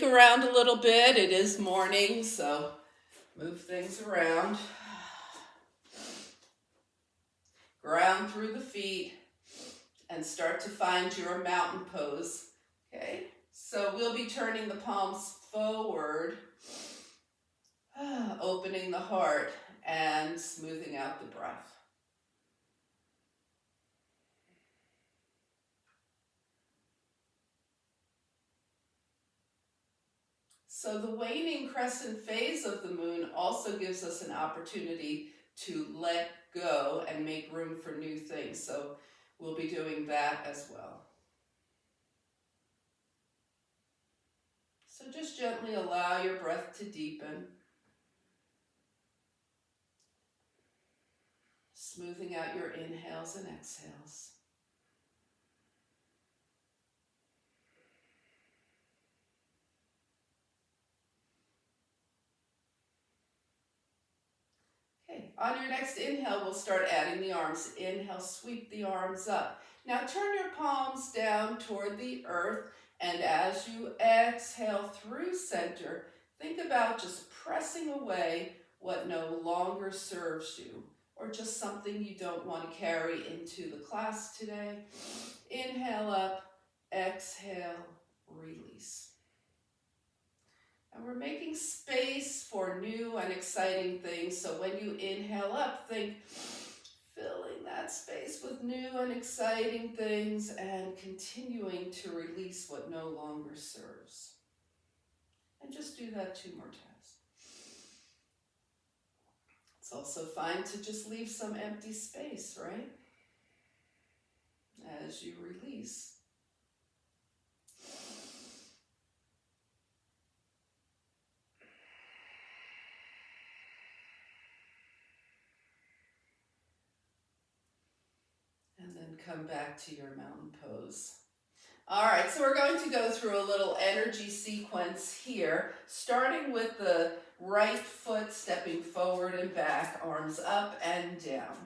Around a little bit. It is morning, so move things around. Ground through the feet and start to find your mountain pose. Okay, so we'll be turning the palms forward, opening the heart and smoothing out the breath. So the waning crescent phase of the moon also gives us an opportunity to let go and make room for new things. So we'll be doing that as well. So just gently allow your breath to deepen, smoothing out your inhales and exhales. Okay, on your next inhale, we'll start adding the arms. Inhale, sweep the arms up. Now turn your palms down toward the earth, and as you exhale through center, think about just pressing away what no longer serves you, or just something you don't want to carry into the class today. Inhale up, exhale, release. And we're making space for new and exciting things. So when you inhale up, think filling that space with new and exciting things and continuing to release what no longer serves. And just do that 2 more times. It's also fine to just leave some empty space, right? As you release. And then come back to your mountain pose. All right, so we're going to go through a little energy sequence here, starting with the right foot stepping forward and back, arms up and down.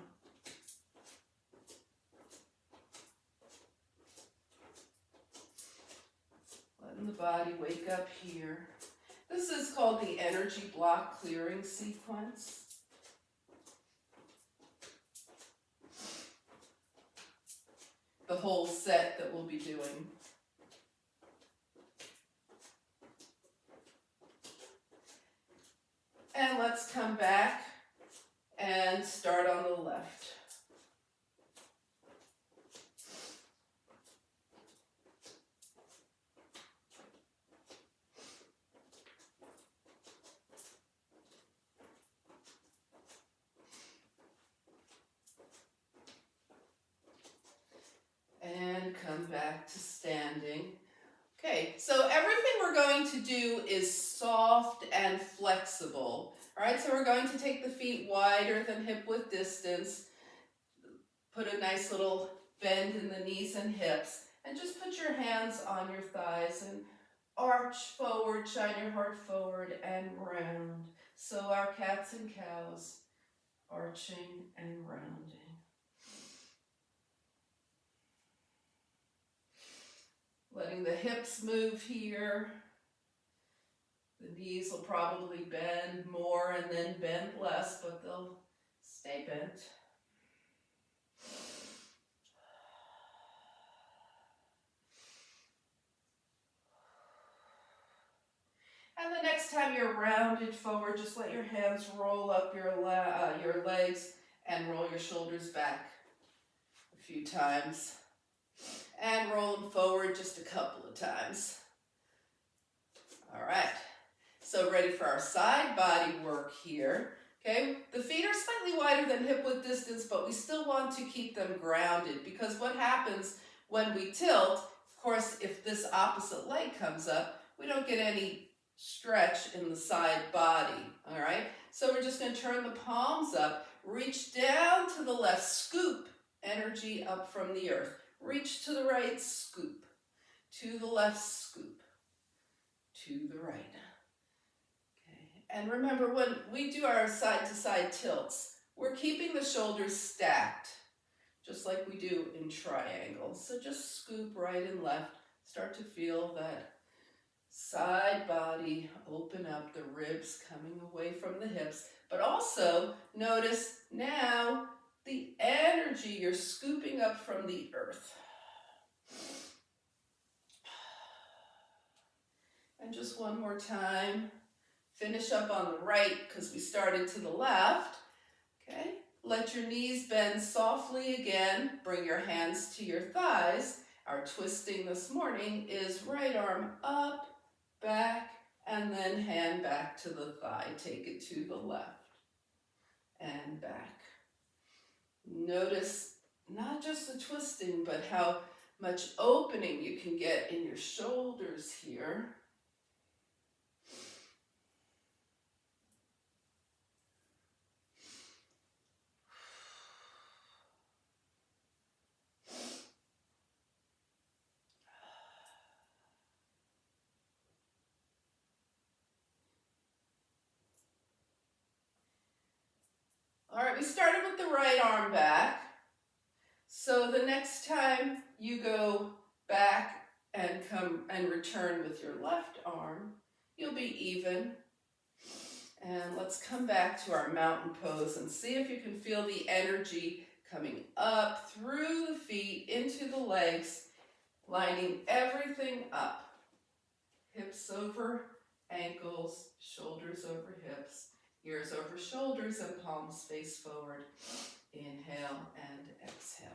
Letting the body wake up here. This is called the energy block clearing sequence. The whole set that we'll be doing. And let's come back and start on the left. And come back to standing. Okay, so everything we're going to do is soft and flexible. All right, so we're going to take the feet wider than hip width distance, put a nice little bend in the knees and hips, and just put your hands on your thighs and arch forward, shine your heart forward and round. So our cats and cows, arching and rounding. Letting the hips move here. The knees will probably bend more and then bend less, but they'll stay bent. And the next time you're rounded forward, just let your hands roll up your legs and roll your shoulders back a few times. And roll them forward just a couple of times. All right, so ready for our side body work here. Okay, the feet are slightly wider than hip width distance, but we still want to keep them grounded, because what happens when we tilt, of course, if this opposite leg comes up, we don't get any stretch in the side body. All right, so we're just going to turn the palms up, reach down to the left, scoop energy up from the earth. Reach to the right, scoop. To the left, scoop. To the right. Okay. And remember, when we do our side-to-side tilts, we're keeping the shoulders stacked, just like we do in triangles. So just scoop right and left. Start to feel that Side body, open up, the ribs coming away from the hips. But also notice now the energy you're scooping up from the earth. And just one more time. Finish up on the right because we started to the left. Okay, let your knees bend softly again. Bring your hands to your thighs. Our twisting this morning is right arm up, back, and then hand back to the thigh. Take it to the left and back. Notice not just the twisting, but how much opening you can get in your shoulders here. All right, we started with the right arm back. So the next time you go back and come and return with your left arm, you'll be even. And let's come back to our mountain pose and see if you can feel the energy coming up through the feet into the legs, lining everything up. Hips over ankles, shoulders over hips, ears over shoulders, and palms face forward. Inhale and exhale.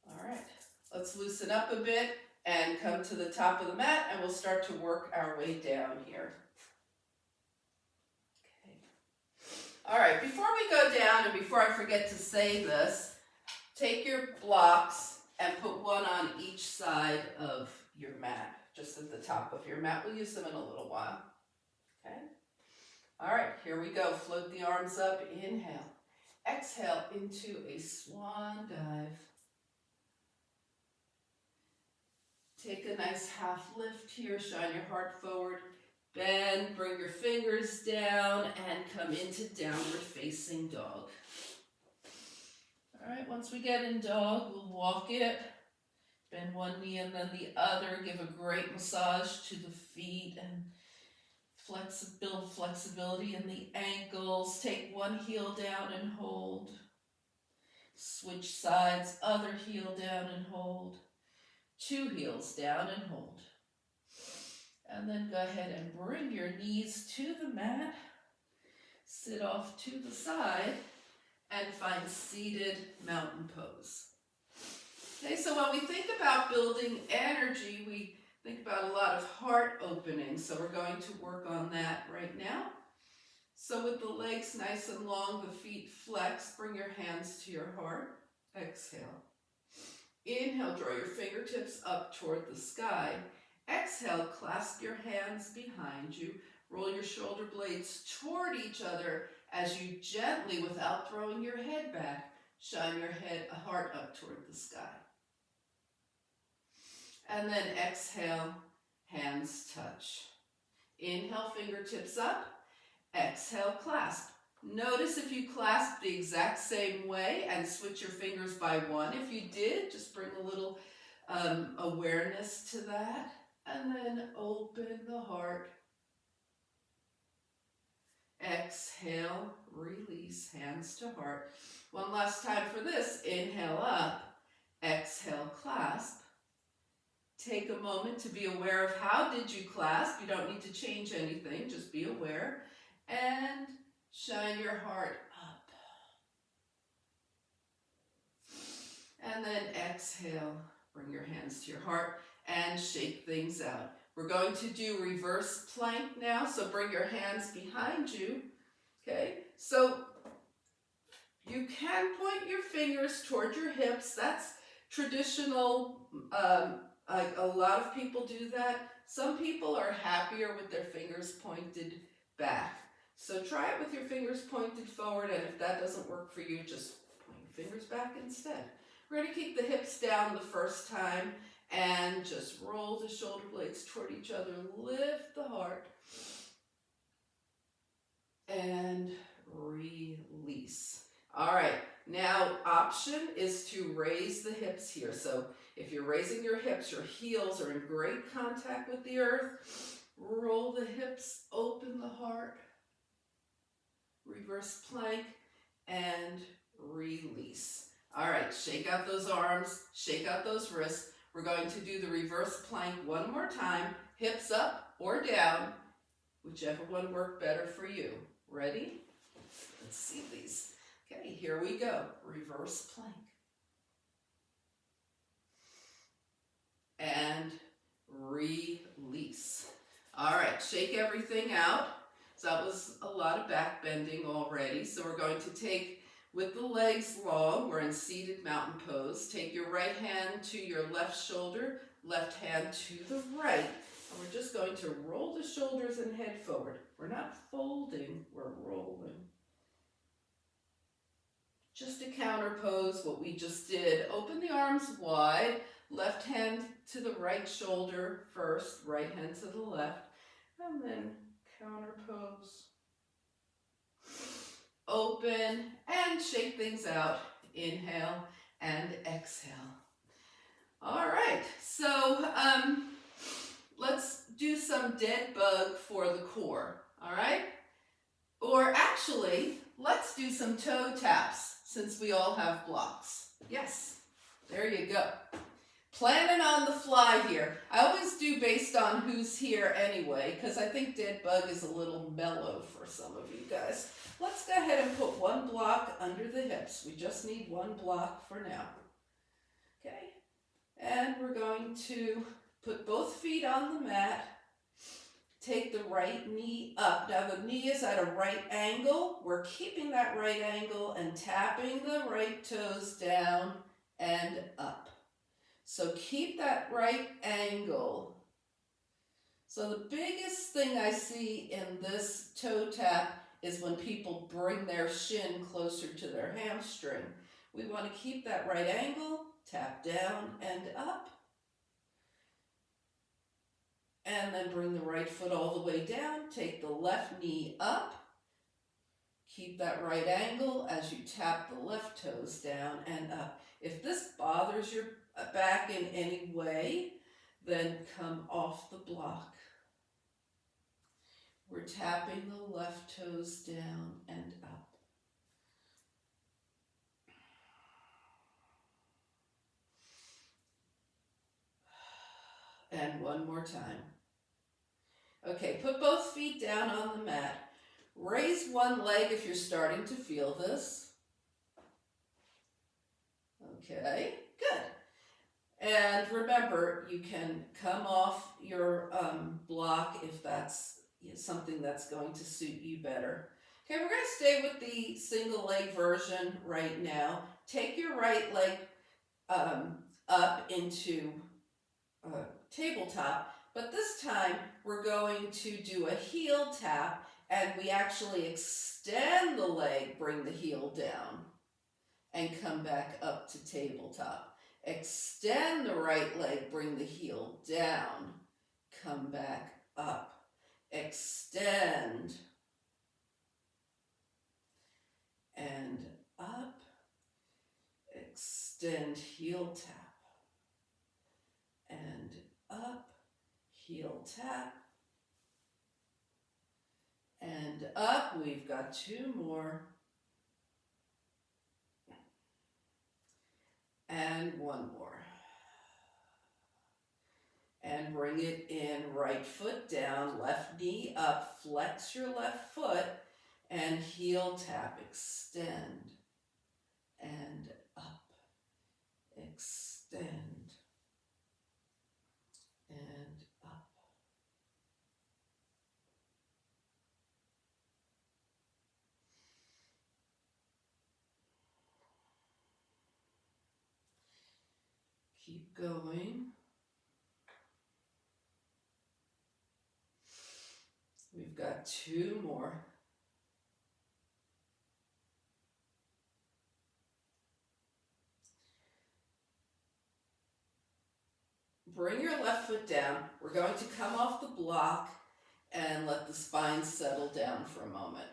All right, let's loosen up a bit and come to the top of the mat, and we'll start to work our way down here. Okay. All right, before we go down, and before I forget to say this, take your blocks and put one on each side of your mat, just at the top of your mat. We'll use them in a little while. Okay. All right, here we go. Float the arms up. Inhale. Exhale into a swan dive. Take a nice half lift here. Shine your heart forward. Bend, bring your fingers down, and come into downward facing dog. All right, once we get in dog, we'll walk it. Bend one knee and then the other. Give a great massage to the feet and build flexibility in the ankles. Take one heel down and hold. Switch sides, other heel down and hold. Two heels down and hold. And then go ahead and bring your knees to the mat. Sit off to the side and find seated mountain pose. Okay, so when we think about building energy, we think about a lot of heart opening. So we're going to work on that right now. So with the legs nice and long, the feet flex, bring your hands to your heart. Exhale. Inhale, draw your fingertips up toward the sky. Exhale, clasp your hands behind you. Roll your shoulder blades toward each other as you gently, without throwing your head back, shine your heart up toward the sky. And then exhale, hands touch. Inhale, fingertips up. Exhale, clasp. Notice if you clasp the exact same way and switch your fingers by one. If you did, just bring a little awareness to that. And then open the heart. Exhale, release, hands to heart. One last time for this. Inhale up. Exhale, clasp. Take a moment to be aware of how did you clasp. You don't need to change anything, just be aware. And shine your heart up. And then exhale, bring your hands to your heart and shake things out. We're going to do reverse plank now, so bring your hands behind you. Okay, so you can point your fingers toward your hips. That's traditional. Like a lot of people do that. Some people are happier with their fingers pointed back. So try it with your fingers pointed forward, and if that doesn't work for you, just point your fingers back instead. We're going to keep the hips down the first time and just roll the shoulder blades toward each other. Lift the heart and release. All right, now option is to raise the hips here. So If you're raising your hips, your heels are in great contact with the earth. Roll the hips, open the heart. Reverse plank and release. All right, shake out those arms, shake out those wrists. We're going to do the reverse plank one more time. Hips up or down, whichever one worked better for you. Ready? Let's see these. Okay, here we go. Reverse plank. And release. All right, shake everything out. So that was a lot of back bending already. So we're going to take, with the legs long, we're in seated mountain pose. Take your right hand to your left shoulder, left hand to the right. And we're just going to roll the shoulders and head forward. We're not folding, we're rolling. Just to counter pose what we just did. Open the arms wide, left hand to the right shoulder first, right hand to the left, and then counter pose. Open and shake things out. Inhale and exhale. All right, so let's do some dead bug for the core, all right? Or actually, let's do some toe taps since we all have blocks. Yes, there you go. Planning on the fly here. I always do based on who's here anyway, because I think dead bug is a little mellow for some of you guys. Let's go ahead and put one block under the hips. We just need one block for now. Okay, and we're going to put both feet on the mat. Take the right knee up. Now the knee is at a right angle. We're keeping that right angle and tapping the right toes down and up. So keep that right angle. So the biggest thing I see in this toe tap is when people bring their shin closer to their hamstring. We want to keep that right angle, tap down and up. And then bring the right foot all the way down. Take the left knee up. Keep that right angle as you tap the left toes down and up. If this bothers your back in any way, then come off the block. We're tapping the left toes down and up. And one more time. Okay, put both feet down on the mat. Raise one leg if you're starting to feel this. Okay, good. And remember, you can come off your block if that's something that's going to suit you better. Okay, we're going to stay with the single leg version right now. Take your right leg up into tabletop, but this time we're going to do a heel tap, and we actually extend the leg, bring the heel down, and come back up to tabletop. Extend the right leg, bring the heel down, come back up. Extend and up. Extend, heel tap, and up, heel tap, and up. We've got two more. And one more. And bring it in, right foot down, left knee up, flex your left foot, and heel tap, extend, and up, extend, and up. Keep going. We've got two more. Bring your left foot down. We're going to come off the block and let the spine settle down for a moment.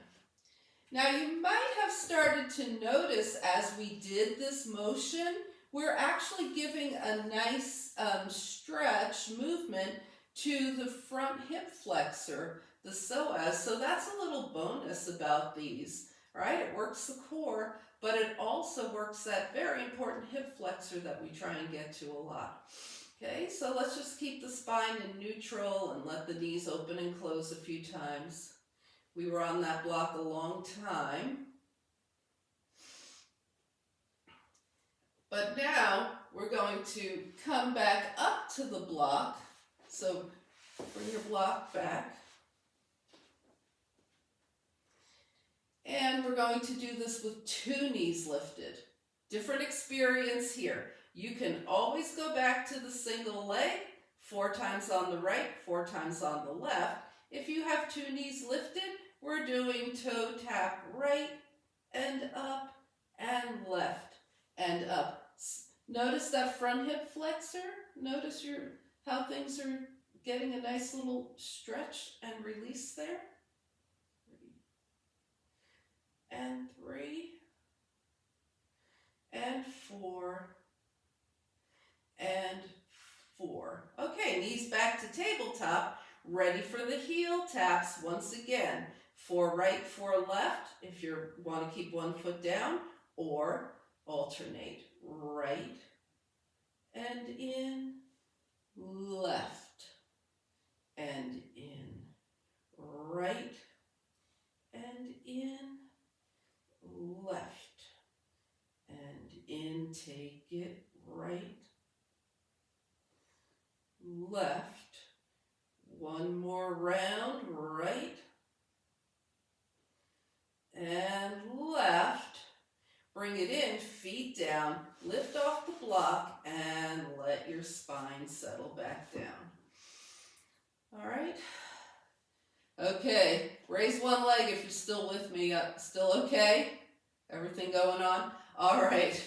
Now you might have started to notice as we did this motion, we're actually giving a nice stretch movement to the front hip flexor, the psoas. So that's a little bonus about these, right? It works the core, but it also works that very important hip flexor that we try and get to a lot. Okay, so let's just keep the spine in neutral and let the knees open and close a few times. We were on that block a long time. But now we're going to come back up to the block. So bring your block back. And we're going to do this with 2 knees lifted. Different experience here. You can always go back to the single leg, 4 times on the right, 4 times on the left. If you have 2 knees lifted, we're doing toe tap right and up and left and up. Notice that front hip flexor. Notice how things are getting a nice little stretch and release there. 3 and 3 and 4 and 4. Okay, knees back to tabletop, ready for the heel taps once again. 4 right, 4 left if you want to keep one foot down, or alternate right and in, left and in, right and in, left and in. Take it right, left. One more round, right and left. Bring it in, feet down, lift off the block, and let your spine settle back down. All right? Okay, raise one leg if you're still with me. Still okay? Everything going on? All right.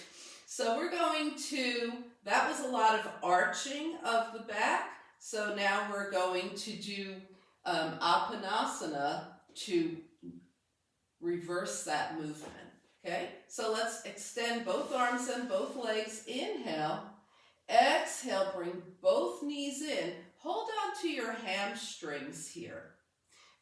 So we're going to, that was a lot of arching of the back. So now we're going to do Apanasana to reverse that movement. Okay, so let's extend both arms and both legs. Inhale, exhale, bring both knees in. Hold on to your hamstrings here.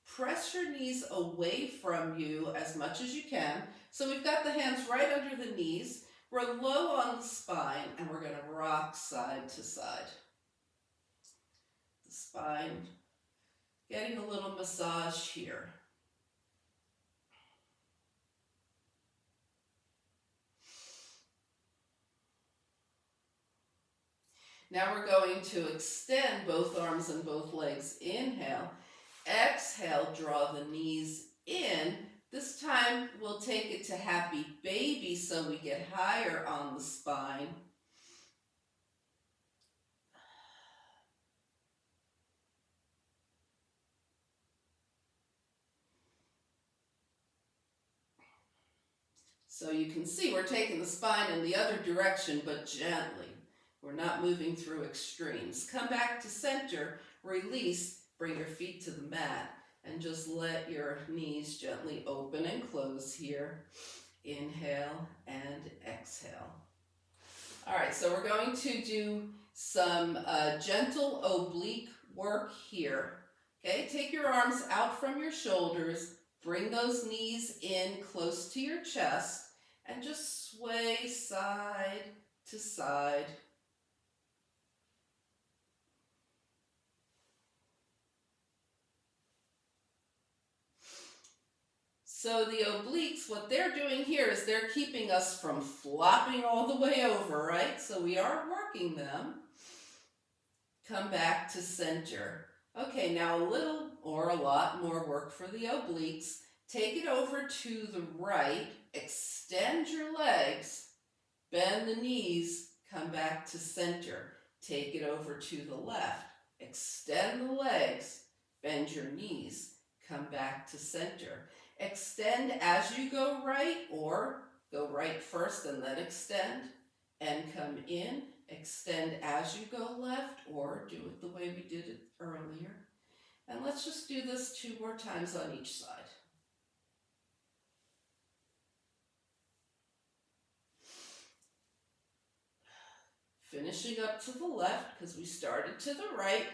Press your knees away from you as much as you can. So we've got the hands right under the knees. We're low on the spine, and we're going to rock side to side. The spine getting a little massage here. Now we're going to extend both arms and both legs. Inhale. Exhale, draw the knees in. This time we'll take it to happy baby so we get higher on the spine. So you can see we're taking the spine in the other direction, but gently. We're not moving through extremes. Come back to center, release, bring your feet to the mat, and just let your knees gently open and close here. Inhale and exhale. All right, so we're going to do some gentle oblique work here. Okay, take your arms out from your shoulders, bring those knees in close to your chest, and just sway side to side. So the obliques, what they're doing here is they're keeping us from flopping all the way over, right? So we are working them. Come back to center. Okay, now a little or a lot more work for the obliques. Take it over to the right, extend your legs, bend the knees, come back to center. Take it over to the left, extend the legs, bend your knees, come back to center. Extend as you go right, or go right first and then extend and come in. Extend as you go left, or do it the way we did it earlier. And let's just do this 2 more times on each side. Finishing up to the left because we started to the right.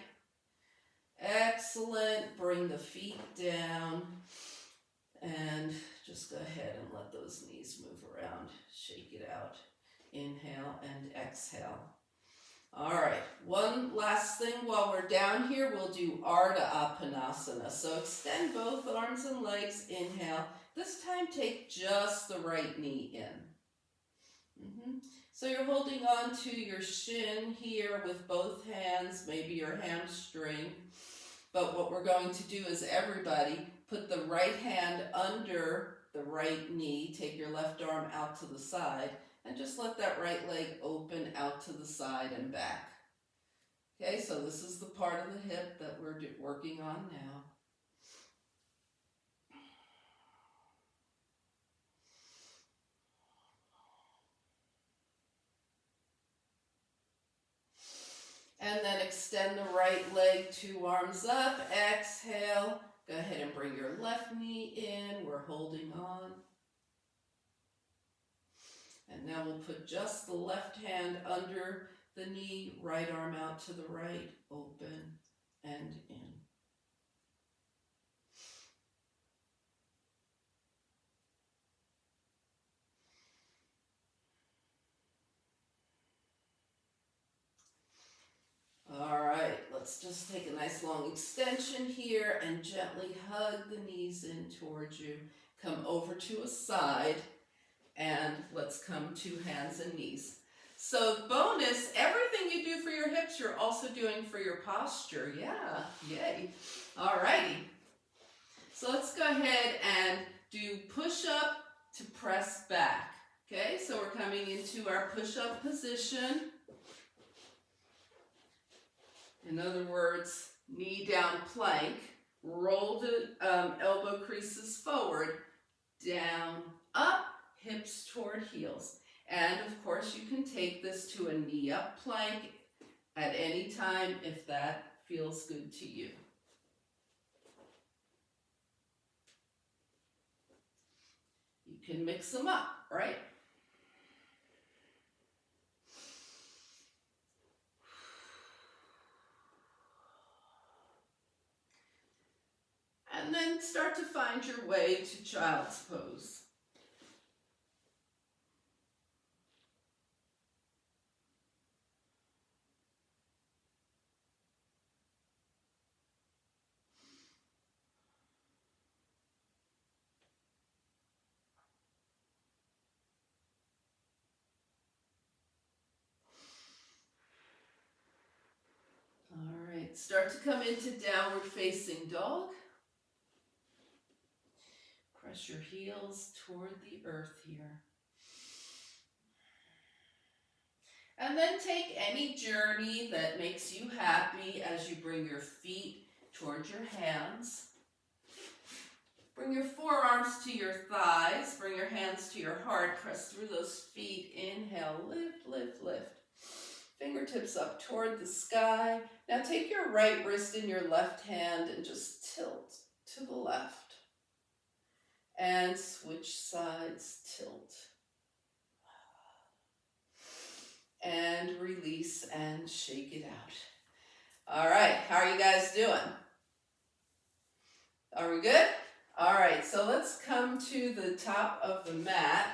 Excellent. Bring the feet down and just go ahead and let those knees move around. Shake it out. Inhale and exhale. All right, one last thing while we're down here, we'll do Ardha Appanasana. So extend both arms and legs, inhale. This time take just the right knee in. So you're holding on to your shin here with both hands, maybe your hamstring. But what we're going to do is everybody put the right hand under the right knee, take your left arm out to the side, and just let that right leg open out to the side and back. Okay, so this is the part of the hip that we're working on now. And then extend the right leg, 2 arms up, exhale. Go ahead and bring your left knee in, we're holding on. And now we'll put just the left hand under the knee, right arm out to the right, open and in. All right, let's just take a nice long extension here and gently hug the knees in towards you. Come over to a side and let's come to hands and knees. So bonus, everything you do for your hips, you're also doing for your posture. Yeah, yay. All righty. So let's go ahead and do push up to press back. Okay, so we're coming into our push-up position. In other words, knee down plank, roll the elbow creases forward, down, up, hips toward heels. And of course you can take this to a knee up plank at any time if that feels good to you. You can mix them up, right? And then start to find your way to child's pose. All right, start to come into downward facing dog. Press your heels toward the earth here. And then take any journey that makes you happy as you bring your feet towards your hands. Bring your forearms to your thighs. Bring your hands to your heart. Press through those feet. Inhale, lift, lift, lift. Fingertips up toward the sky. Now take your right wrist in your left hand and just tilt to the left. And switch sides, tilt. And release and shake it out. All right, how are you guys doing? Are we good? All right, so let's come to the top of the mat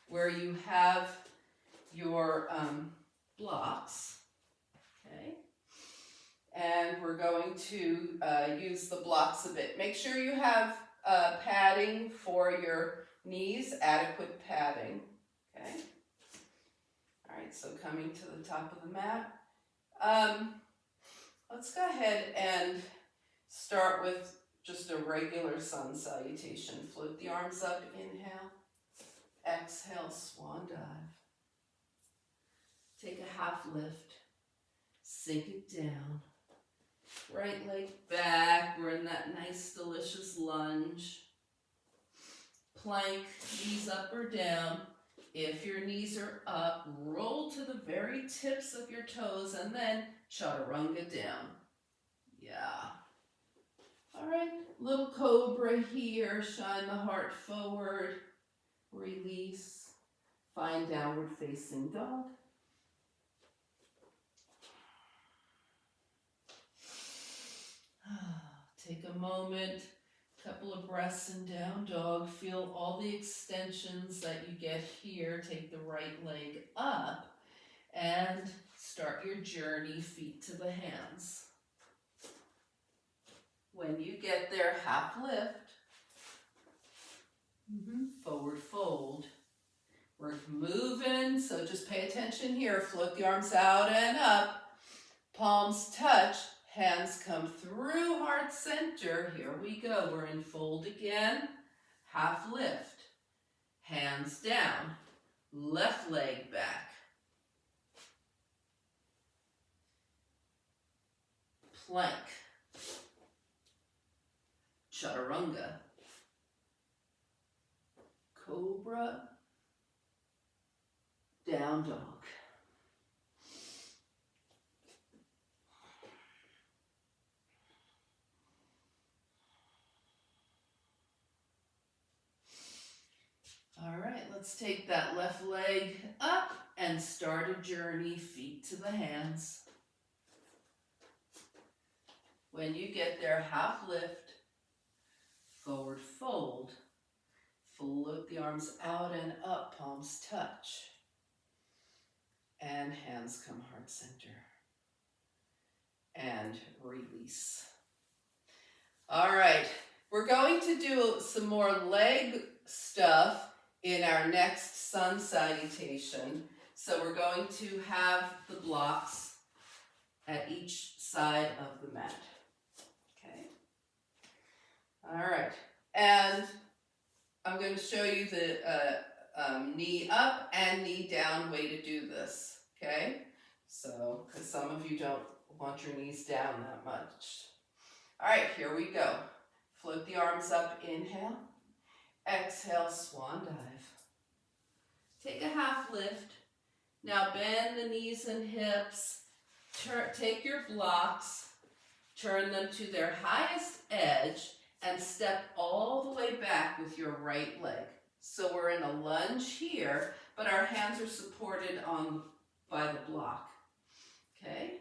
where you have your blocks, okay? And we're going to use the blocks a bit. Make sure you have padding for your knees, adequate padding, okay? All right, so coming to the top of the mat. Let's go ahead and start with just a regular sun salutation. Float the arms up, inhale. Exhale, swan dive. Take a half lift. Sink it down. Right leg back. We're in that nice, delicious lunge. Plank, knees up or down. If your knees are up, roll to the very tips of your toes and then chaturanga down. Yeah. All right, little cobra here. Shine the heart forward. Release. Find downward facing dog. Take a moment, couple of breaths in down dog. Feel all the extensions that you get here. Take the right leg up and start your journey, feet to the hands. When you get there, half lift. Forward fold. We're moving, so just pay attention here. Float the arms out and up. Palms touch. Hands come through heart center. Here we go. We're in fold again. Half lift. Hands down. Left leg back. Plank. Chaturanga. Cobra. Down dog. All right, let's take that left leg up and start a journey, feet to the hands. When you get there, half lift, forward fold, float the arms out and up, palms touch, and hands come heart center, and release. All right, we're going to do some more leg stuff in our next sun salutation. So we're going to have the blocks at each side of the mat. Okay. All right. And I'm going to show you the knee up and knee down way to do this. Okay. So, because some of you don't want your knees down that much. All right, here we go. Float the arms up, inhale. Exhale, swan dive. Take a half lift. Now bend the knees and hips. Take your blocks, turn them to their highest edge, and step all the way back with your right leg. So we're in a lunge here, but our hands are supported by the block. Okay?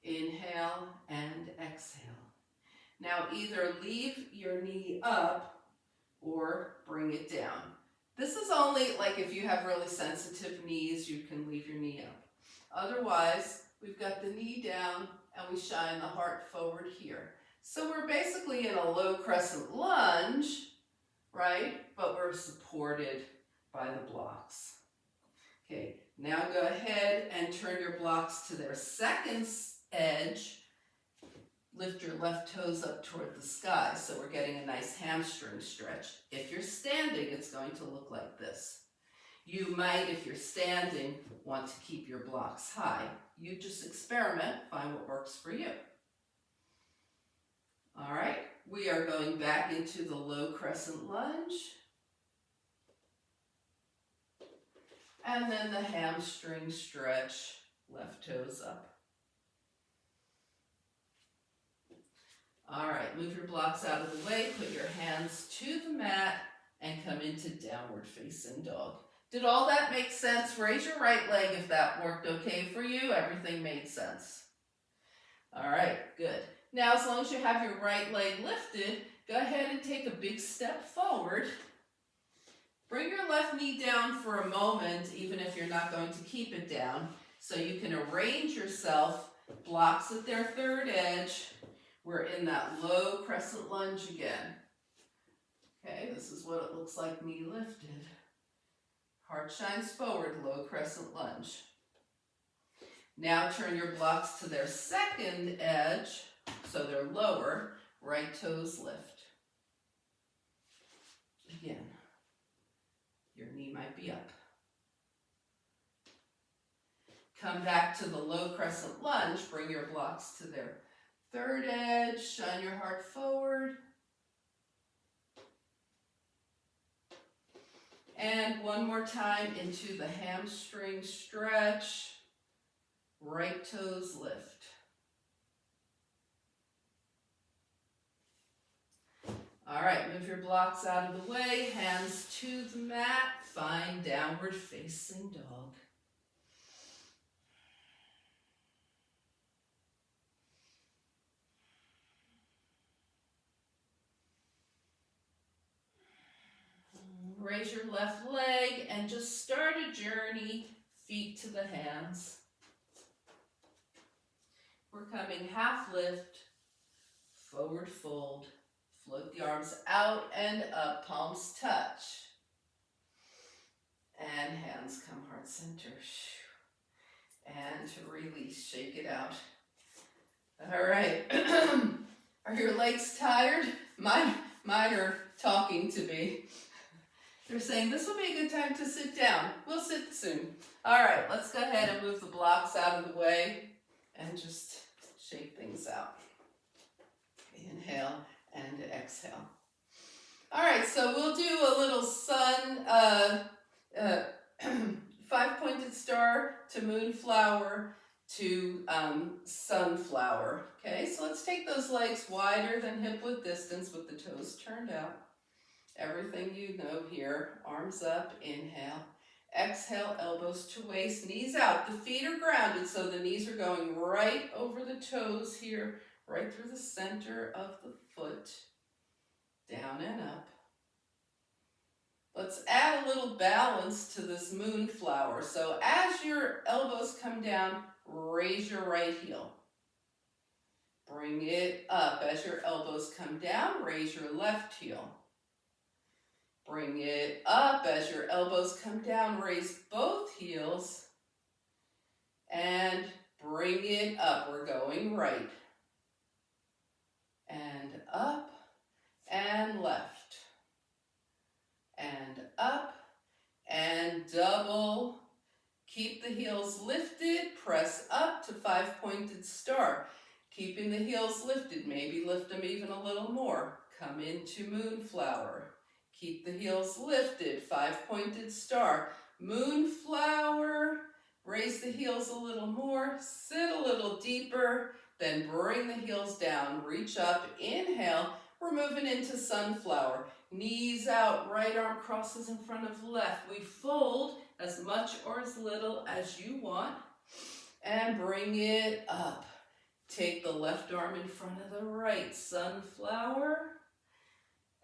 Inhale and exhale. Now either leave your knee up or bring it down. This is only like if you have really sensitive knees, you can leave your knee up. Otherwise, we've got the knee down and we shine the heart forward here. So we're basically in a low crescent lunge, right? But we're supported by the blocks. Okay, now go ahead and turn your blocks to their second edge. Lift your left toes up toward the sky, so we're getting a nice hamstring stretch. If you're standing, it's going to look like this. You might, if you're standing, want to keep your blocks high. You just experiment, find what works for you. All right, we are going back into the low crescent lunge. And then the hamstring stretch, left toes up. All right, move your blocks out of the way, put your hands to the mat, and come into downward facing dog. Did all that make sense? Raise your right leg if that worked okay for you. Everything made sense. All right, good. Now, as long as you have your right leg lifted, go ahead and take a big step forward. Bring your left knee down for a moment, even if you're not going to keep it down, so you can arrange yourself, blocks at their third edge. We're in that low crescent lunge again. Okay, this is what it looks like knee lifted. Heart shines forward, low crescent lunge. Now turn your blocks to their second edge, so they're lower, right toes lift. Again, your knee might be up. Come back to the low crescent lunge, bring your blocks to their third edge, shine your heart forward. And one more time into the hamstring stretch. Right toes lift. All right, move your blocks out of the way, hands to the mat, find downward facing dog. raise your left leg and just start a journey, feet to the hands. We're coming half lift, forward fold, float the arms out and up, palms touch. And hands come heart center. And to release, shake it out. All right. Are your legs tired? Mine are talking to me. They're saying this will be a good time to sit down. We'll sit soon. All right, let's go ahead and move the blocks out of the way and just shake things out. Inhale and exhale. All right, so we'll do a little sun, five-pointed star to moonflower to sunflower. Okay, so let's take those legs wider than hip width distance with the toes turned out. Everything you know here. Arms up, inhale. Exhale, elbows to waist, knees out. The feet are grounded, so the knees are going right over the toes here, right through the center of the foot. Down and up. Let's add a little balance to this moonflower. So as your elbows come down, raise your right heel. Bring it up. As your elbows come down, raise your left heel. Bring it up. As your elbows come down, raise both heels. And bring it up. We're going right. And up and left. And up and double. Keep the heels lifted. Press up to five-pointed star. Keeping the heels lifted. Maybe lift them even a little more. Come into moonflower. Keep the heels lifted. Five-pointed star. Moonflower. Raise the heels a little more. Sit a little deeper. Then bring the heels down. Reach up. Inhale. We're moving into sunflower. Knees out. Right arm crosses in front of left. We fold as much or as little as you want. And bring it up. Take the left arm in front of the right. Sunflower.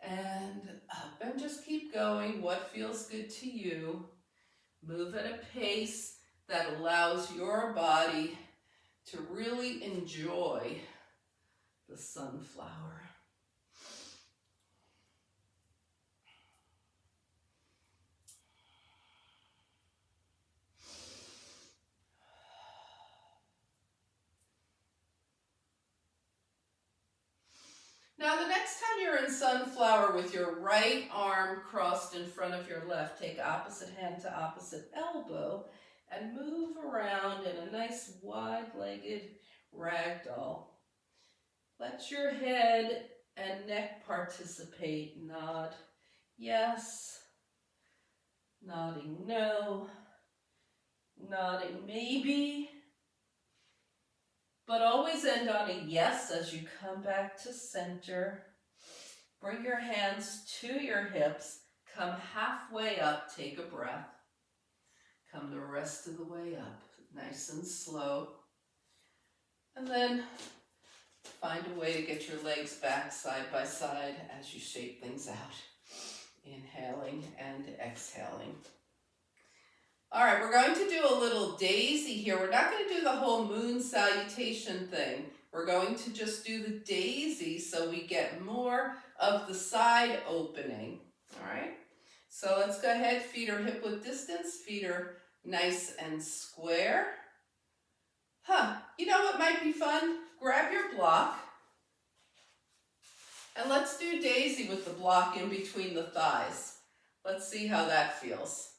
And up. And just keep going. What feels good to you. Move at a pace that allows your body to really enjoy the sunflower. Now the next time you're in sunflower with your right arm crossed in front of your left, take opposite hand to opposite elbow and move around in a nice wide-legged ragdoll. Let your head and neck participate. Nod yes, nodding no, nodding maybe. But always end on a yes as you come back to center. Bring your hands to your hips. Come halfway up. Take a breath. Come the rest of the way up. Nice and slow. And then find a way to get your legs back side by side as you shake things out. Inhaling and exhaling. All right, we're going to do a little daisy here. We're not going to do the whole moon salutation thing. We're going to just do the daisy so we get more of the side opening. All right, so let's go ahead. Feet are hip width distance. Feet are nice and square. You know what might be fun? Grab your block. And let's do daisy with the block in between the thighs. Let's see how that feels.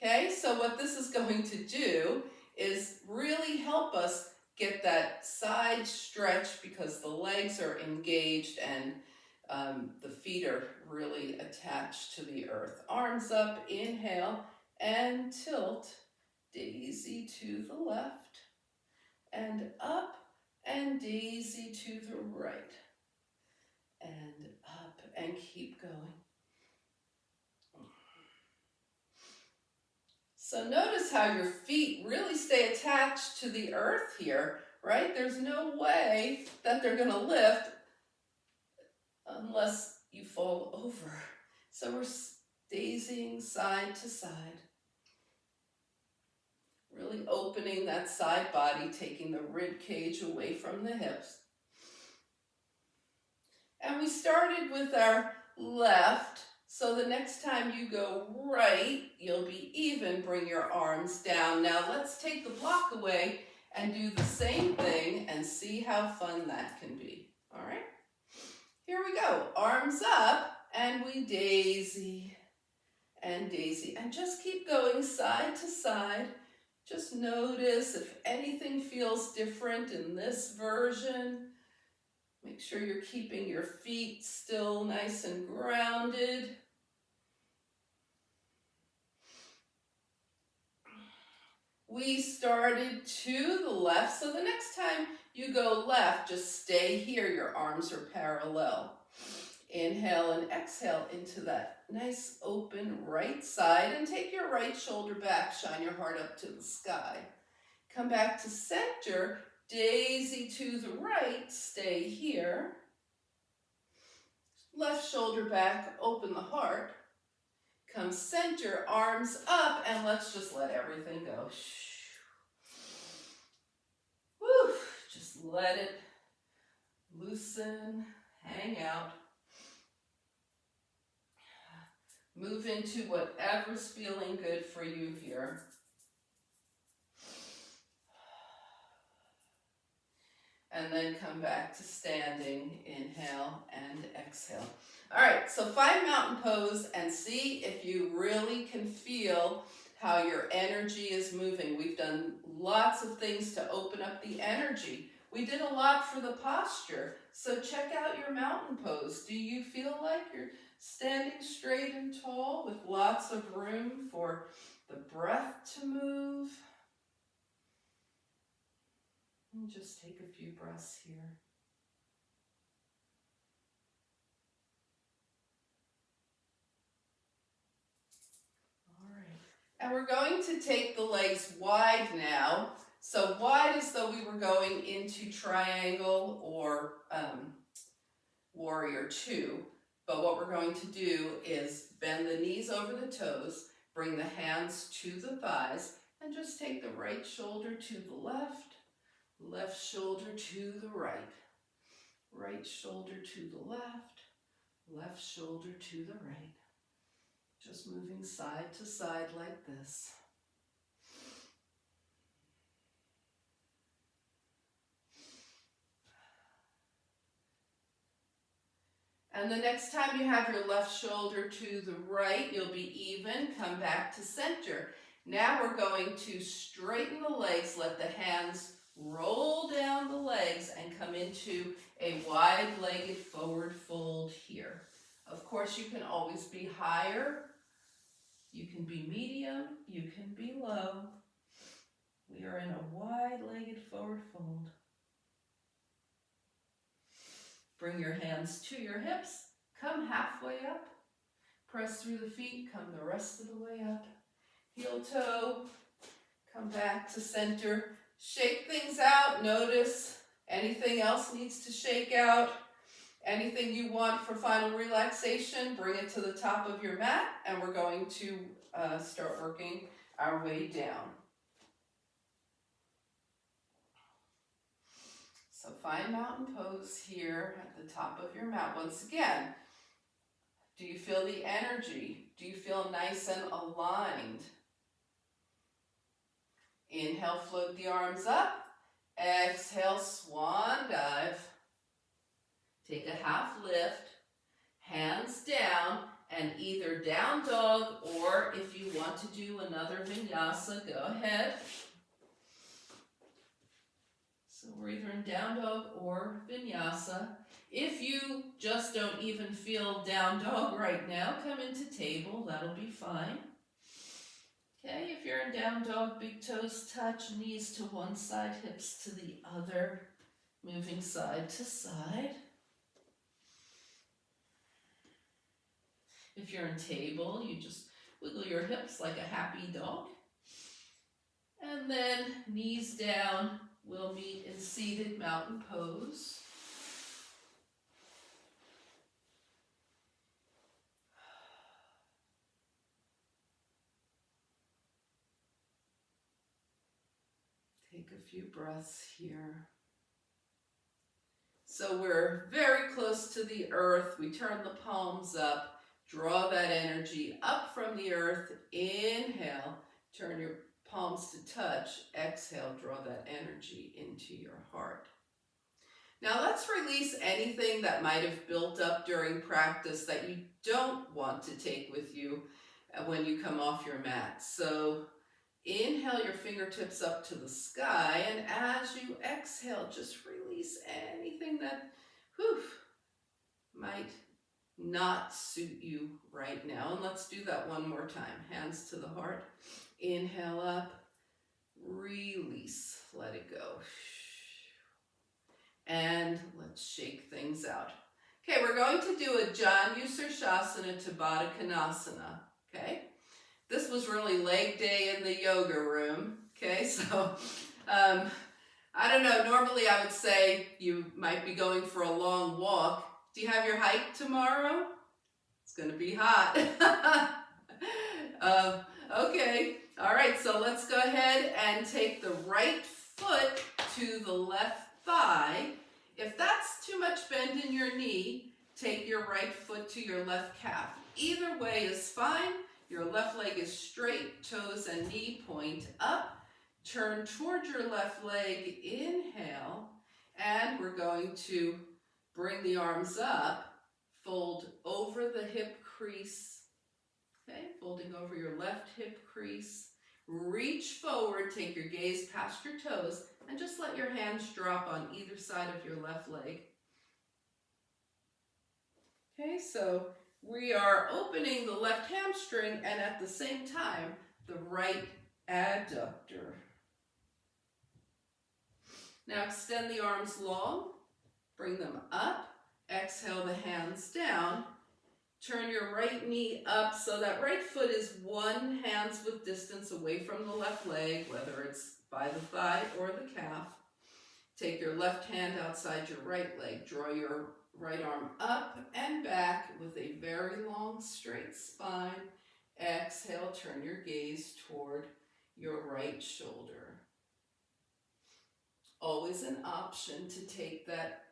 Okay, so what this is going to do is really help us get that side stretch because the legs are engaged and the feet are really attached to the earth. Arms up, inhale, and tilt. Daisy to the left, and up, and daisy to the right, and up, and keep going. So notice how your feet really stay attached to the earth here, right? There's no way that they're going to lift unless you fall over. So we're daising side to side. Really opening that side body, taking the rib cage away from the hips. And we started with our left, so the next time you go right, you'll be even, bring your arms down. Now let's take the block away and do the same thing and see how fun that can be. All right? Here we go. Arms up, and we daisy and daisy. And just keep going side to side. Just notice if anything feels different in this version. Make sure you're keeping your feet still nice and grounded. We started to the left, so the next time you go left, just stay here. Your arms are parallel. Inhale and exhale into that nice open right side, and take your right shoulder back. Shine your heart up to the sky. Come back to center. Daisy to the right, stay here. Left shoulder back, open the heart. Come center, arms up, and let's just let everything go. Woo! Just let it loosen, hang out. Move into whatever's feeling good for you here. And then come back to standing, inhale and exhale. All right, so find mountain pose and see if you really can feel how your energy is moving. We've done lots of things to open up the energy. We did a lot for the posture, so check out your mountain pose. Do you feel like you're standing straight and tall with lots of room for the breath to move? And just take a few breaths here. All right. And we're going to take the legs wide now. So wide as though we were going into triangle or warrior two. But what we're going to do is bend the knees over the toes, bring the hands to the thighs, and just take the right shoulder to the left. Left shoulder to the right. Right shoulder to the left. Left shoulder to the right. Just moving side to side like this. And the next time you have your left shoulder to the right, you'll be even. Come back to center. Now we're going to straighten the legs, let the hands roll down the legs and come into a wide-legged forward fold here. Of course, you can always be higher. You can be medium. You can be low. We are in a wide-legged forward fold. Bring your hands to your hips. Come halfway up. Press through the feet. Come the rest of the way up. Heel toe. Come back to center. Shake things out. Notice anything else needs to shake out. Anything you want for final relaxation, bring it to the top of your mat, and we're going to start working our way down. So find mountain pose here at the top of your mat. Once again, do you feel the energy? Do you feel nice and aligned? Inhale, float the arms up. Exhale, swan dive. Take a half lift, hands down, and either down dog, or if you want to do another vinyasa, go ahead. So we're either in down dog or vinyasa. If you just don't even feel down dog right now, come into table, that'll be fine. Okay, if you're in down dog, big toes touch, knees to one side, hips to the other, moving side to side. If you're in table, you just wiggle your hips like a happy dog. And then knees down, we'll meet in seated mountain pose. few breaths here. So we're very close to the earth. We turn the palms up, draw that energy up from the earth. Inhale, turn your palms to touch. Exhale, draw that energy into your heart. Now let's release anything that might have built up during practice that you don't want to take with you when you come off your mat. So inhale your fingertips up to the sky, and as you exhale, just release anything that might not suit you right now. And let's do that one more time. Hands to the heart. Inhale up, release, let it go. And let's shake things out. Okay, we're going to do a Janu Sirsasana to Baddha Konasana, okay? This was really leg day in the yoga room, okay? So, I don't know, normally I would say you might be going for a long walk. Do you have your hike tomorrow? It's gonna be hot. Okay, all right, so let's go ahead and take the right foot to the left thigh. If that's too much bend in your knee, take your right foot to your left calf. Either way is fine. Your left leg is straight, toes and knee point up. Turn toward your left leg, inhale, and we're going to bring the arms up, fold over the hip crease, okay, folding over your left hip crease. Reach forward, take your gaze past your toes, and just let your hands drop on either side of your left leg. Okay, so we are opening the left hamstring and at the same time, the right adductor. Now extend the arms long, bring them up, exhale the hands down. Turn your right knee up so that right foot is one hand's width distance away from the left leg, whether it's by the thigh or the calf. Take your left hand outside your right leg. Draw your right arm up and back with a very long straight spine. Exhale, turn your gaze toward your right shoulder. Always an option to take that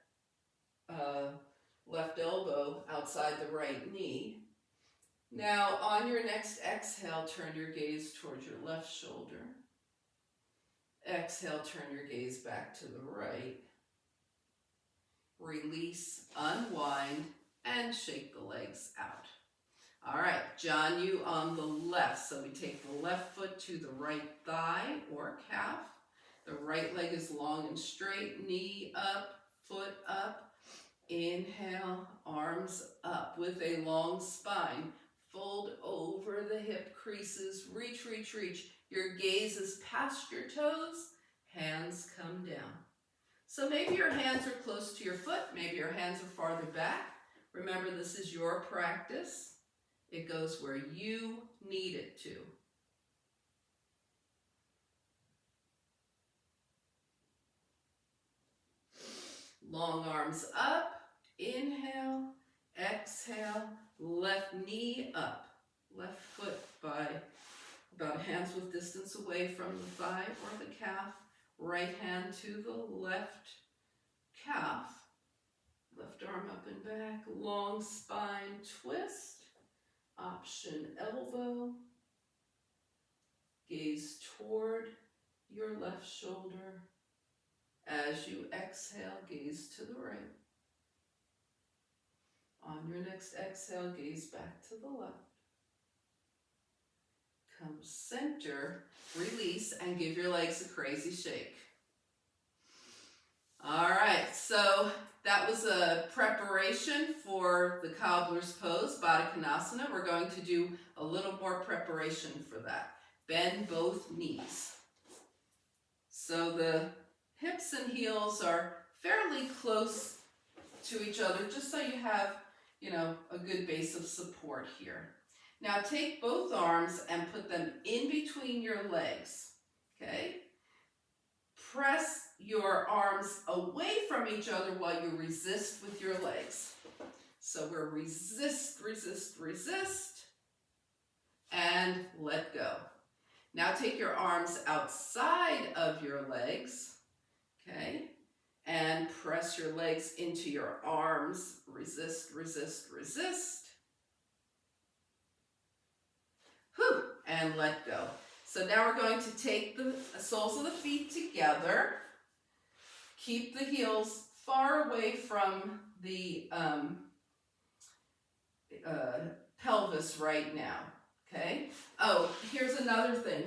left elbow outside the right knee. Now on your next exhale, turn your gaze towards your left shoulder. Exhale, turn your gaze back to the right. Release, unwind, and shake the legs out. All right, Janu on the left. So we take the left foot to the right thigh or calf. The right leg is long and straight, knee up, foot up. Inhale, arms up with a long spine. Fold over the hip creases, reach, reach, reach. Your gaze is past your toes, hands come down. So maybe your hands are close to your foot, maybe your hands are farther back. Remember, this is your practice. It goes where you need it to. Long arms up. Inhale, exhale, left knee up, left foot by about a hand's width distance away from the thigh or the calf, right hand to the left calf, left arm up and back, long spine twist, option elbow, gaze toward your left shoulder. As you exhale, gaze to the right. On your next exhale, gaze back to the left. Come center, release, and give your legs a crazy shake. All right, so that was a preparation for the cobbler's pose, Baddha Konasana. We're going to do a little more preparation for that. Bend both knees. So the hips and heels are fairly close to each other, just so you have a good base of support here. Now take both arms and put them in between your legs, okay? Press your arms away from each other while you resist with your legs. So we're resist, resist, resist, and let go. Now take your arms outside of your legs, okay? And press your legs into your arms. Resist, resist, resist. Whew, and let go. So now we're going to take the soles of the feet together. Keep the heels far away from the pelvis right now, okay? Oh, here's another thing.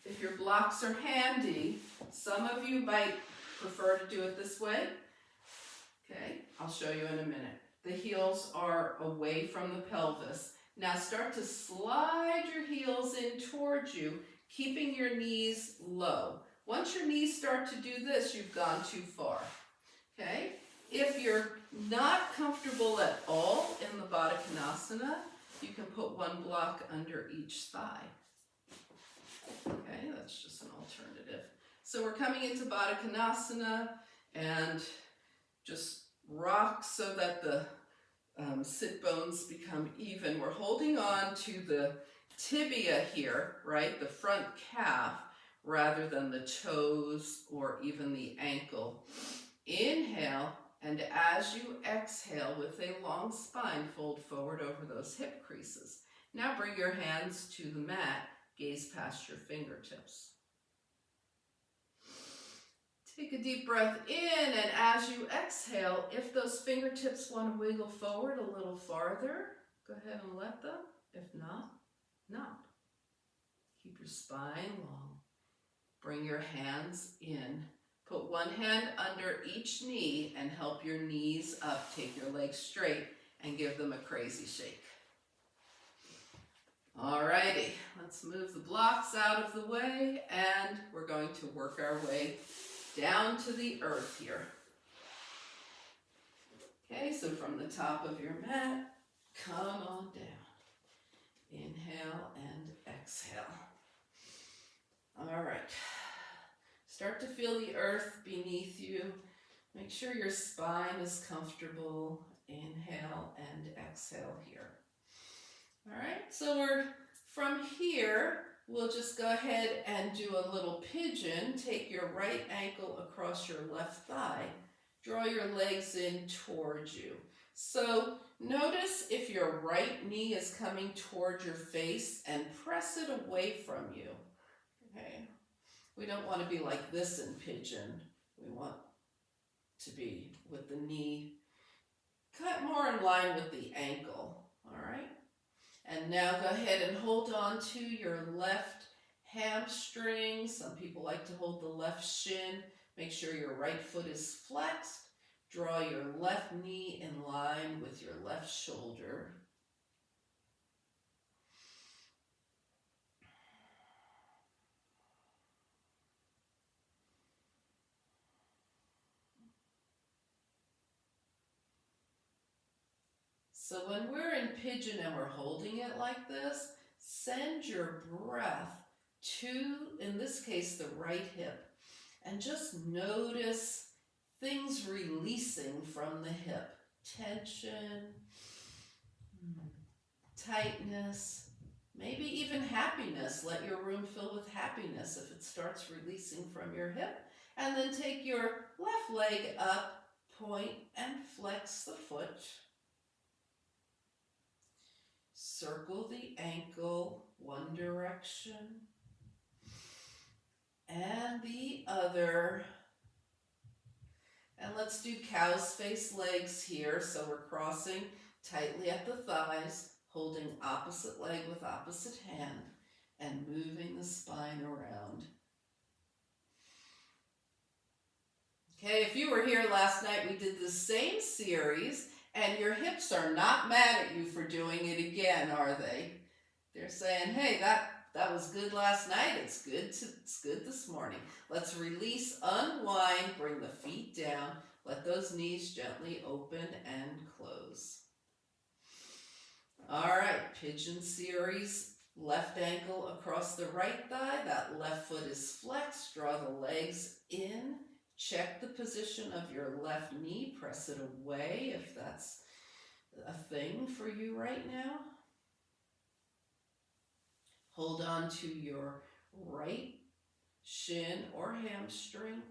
If your blocks are handy, some of you might prefer to do it this way. Okay, I'll show you in a minute. The heels are away from the pelvis. Now start to slide your heels in towards you, keeping your knees low. Once your knees start to do this, you've gone too far. Okay? If you're not comfortable at all in the Baddha Konasana, you can put one block under each thigh. Okay, that's just an alternative. So we're coming into Baddha Konasana, and just rock so that the sit bones become even. We're holding on to the tibia here, right, the front calf, rather than the toes or even the ankle. Inhale, and as you exhale with a long spine, fold forward over those hip creases. Now bring your hands to the mat, gaze past your fingertips. Take a deep breath in, and as you exhale, if those fingertips want to wiggle forward a little farther, go ahead and let them. If not, not. Keep your spine long. Bring your hands in. Put one hand under each knee and help your knees up. Take your legs straight and give them a crazy shake. Alrighty, let's move the blocks out of the way, and we're going to work our way down to the earth here. Okay, so from the top of your mat, come on down. Inhale and exhale. All right. Start to feel the earth beneath you. Make sure your spine is comfortable. Inhale and exhale here. All right, so from here, we'll just go ahead and do a little pigeon. Take your right ankle across your left thigh. Draw your legs in towards you. So notice if your right knee is coming towards your face, and press it away from you. Okay? We don't want to be like this in pigeon. We want to be with the knee cut more in line with the ankle. All right? And now go ahead and hold on to your left hamstring. Some people like to hold the left shin. Make sure your right foot is flexed. Draw your left knee in line with your left shoulder. So when we're in pigeon and we're holding it like this, send your breath to, in this case, the right hip. And just notice things releasing from the hip. Tension, tightness, maybe even happiness. Let your room fill with happiness if it starts releasing from your hip. And then take your left leg up, point, and flex the foot. Circle the ankle one direction and the other. And let's do cow's face legs here. So we're crossing tightly at the thighs, holding opposite leg with opposite hand, and moving the spine around. Okay, if you were here last night, we did the same series, and your hips are not mad at you for doing it again, are they? They're saying, hey, that was good last night. It's good this morning. Let's release, unwind, bring the feet down. Let those knees gently open and close. All right, pigeon series. Left ankle across the right thigh. That left foot is flexed. Draw the legs in. Check the position of your left knee. Press it away if that's a thing for you right now. Hold on to your right shin or hamstring.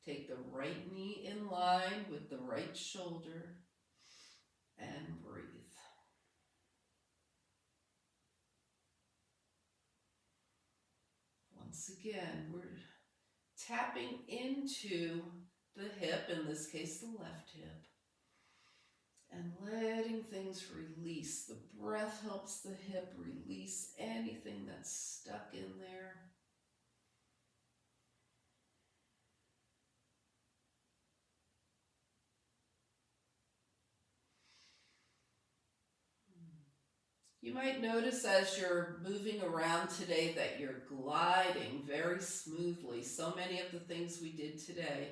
Take the right knee in line with the right shoulder and breathe. Once again, we're tapping into the hip, in this case the left hip, and letting things release. The breath helps the hip release anything that's stuck in there. You might notice as you're moving around today that you're gliding very smoothly. So many of the things we did today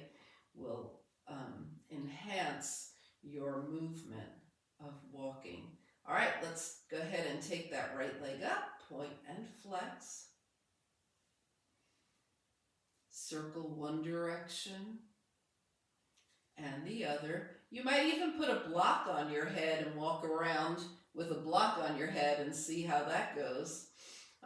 will enhance your movement of walking. All right, let's go ahead and take that right leg up, point and flex. Circle one direction and the other. You might even put a block on your head and walk around with a block on your head and see how that goes.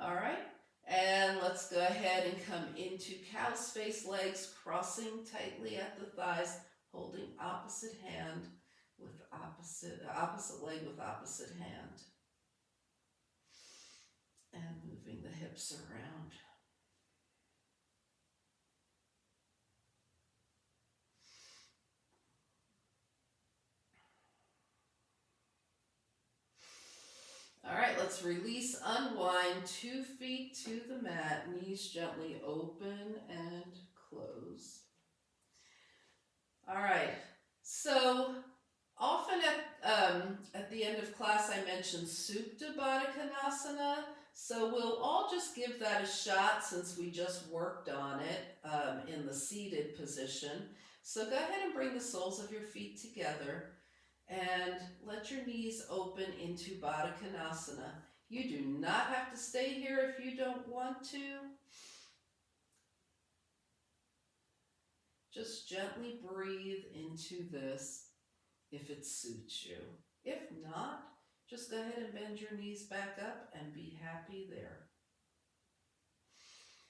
All right, and let's go ahead and come into cow's face legs, crossing tightly at the thighs, holding opposite hand with opposite leg with opposite hand, and moving the hips around. All right, let's release, unwind, 2 feet to the mat, knees gently open and close. All right, so often at the end of class I mentioned Supta Baddha Konasana, so we'll all just give that a shot since we just worked on it in the seated position. So go ahead and bring the soles of your feet together and let your knees open into Baddha Konasana. You do not have to stay here if you don't want to. Just gently breathe into this if it suits you. If not, just go ahead and bend your knees back up and be happy there.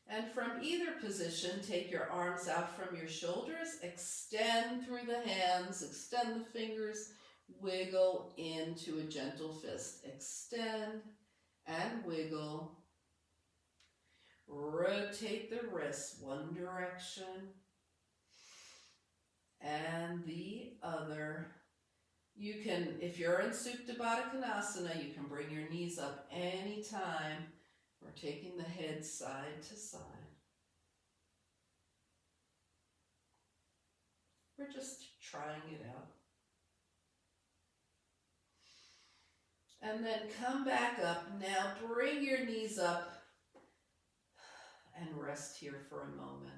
And from either position, take your arms out from your shoulders, extend through the hands, extend the fingers, wiggle into a gentle fist. Extend and wiggle. Rotate the wrists one direction and the other. You can, if you're in Supta Baddha Konasana, you can bring your knees up anytime. We're taking the head side to side. We're just trying it out. And then come back up. Now bring your knees up and rest here for a moment.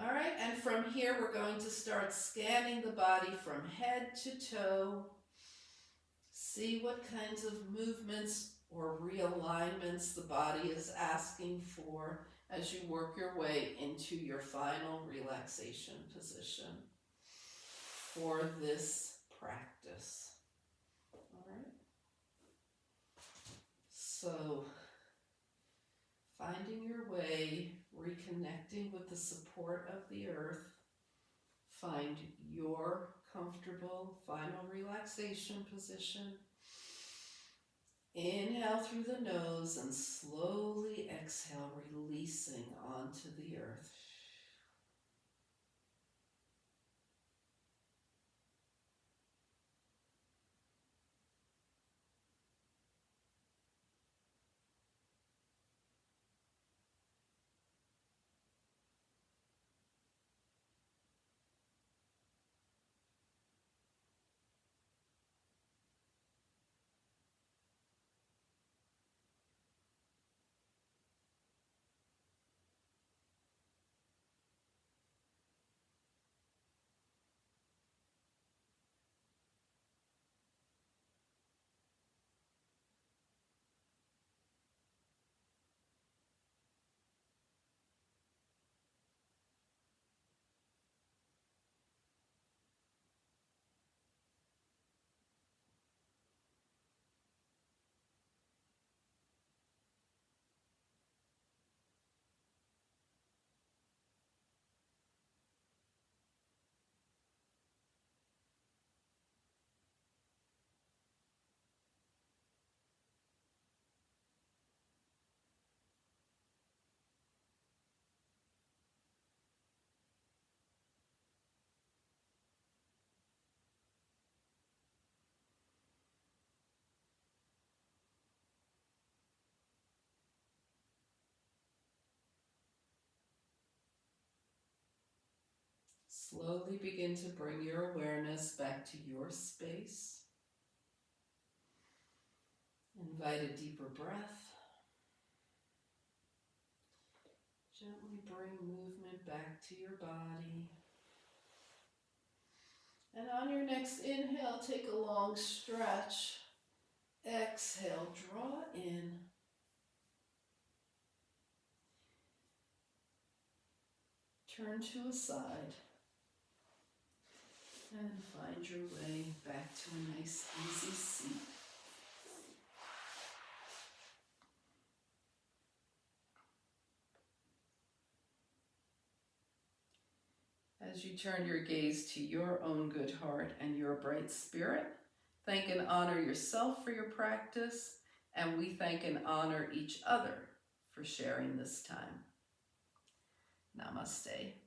All right, and from here we're going to start scanning the body from head to toe. See what kinds of movements or realignments the body is asking for as you work your way into your final relaxation position for this practice. All right. So, finding your way, reconnecting with the support of the earth, find your comfortable final relaxation position. Inhale through the nose and slowly exhale, releasing onto the earth. Slowly begin to bring your awareness back to your space. Invite a deeper breath. Gently bring movement back to your body. And on your next inhale, take a long stretch. Exhale, draw in. Turn to a side. And find your way back to a nice, easy seat. As you turn your gaze to your own good heart and your bright spirit, thank and honor yourself for your practice, and we thank and honor each other for sharing this time. Namaste.